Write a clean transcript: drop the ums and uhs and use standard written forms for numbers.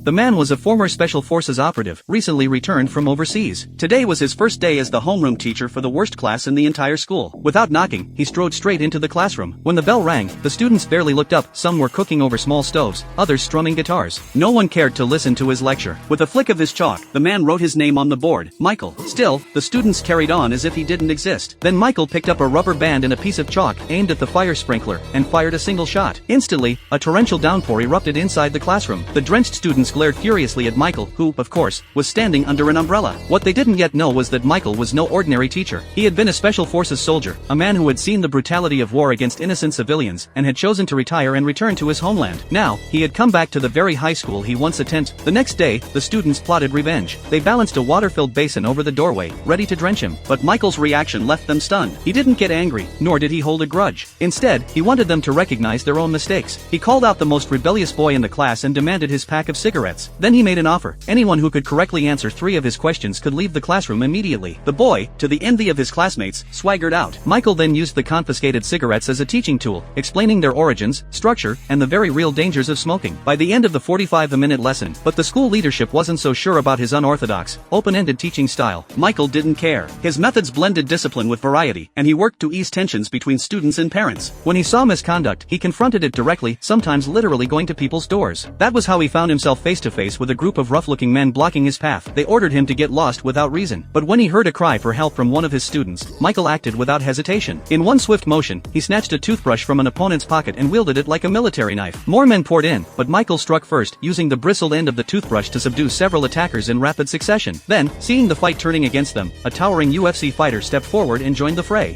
The man was a former Special Forces operative, recently returned from overseas. Today was his first day as the homeroom teacher for the worst class in the entire school. Without knocking, he strode straight into the classroom. When the bell rang, the students barely looked up. Some were cooking over small stoves, others strumming guitars. No one cared to listen to his lecture. With a flick of his chalk, the man wrote his name on the board, Michael. Still, the students carried on as if he didn't exist. Then Michael picked up a rubber band and a piece of chalk, aimed at the fire sprinkler, and fired a single shot. Instantly, a torrential downpour erupted inside the classroom. The drenched students glared furiously at Michael, who, of course, was standing under an umbrella. What they didn't yet know was that Michael was no ordinary teacher. He had been a Special Forces soldier, a man who had seen the brutality of war against innocent civilians, and had chosen to retire and return to his homeland. Now, he had come back to the very high school he once attended. The next day, the students plotted revenge. They balanced a water-filled basin over the doorway, ready to drench him. But Michael's reaction left them stunned. He didn't get angry, nor did he hold a grudge. Instead, he wanted them to recognize their own mistakes. He called out the most rebellious boy in the class and demanded his pack of cigarettes. Then he made an offer. Anyone who could correctly answer 3 of his questions could leave the classroom immediately. The boy, to the envy of his classmates, swaggered out. Michael then used the confiscated cigarettes as a teaching tool, explaining their origins, structure, and the very real dangers of smoking. By the end of the 45-minute lesson, but the school leadership wasn't so sure about his unorthodox, open-ended teaching style. Michael didn't care. His methods blended discipline with variety, and he worked to ease tensions between students and parents. When he saw misconduct, he confronted it directly, sometimes literally going to people's doors. That was how he found himself face-to-face with a group of rough-looking men blocking his path. They ordered him to get lost without reason. But when he heard a cry for help from one of his students, Michael acted without hesitation. In one swift motion, he snatched a toothbrush from an opponent's pocket and wielded it like a military knife. More men poured in, but Michael struck first, using the bristled end of the toothbrush to subdue several attackers in rapid succession. Then, seeing the fight turning against them, a towering UFC fighter stepped forward and joined the fray.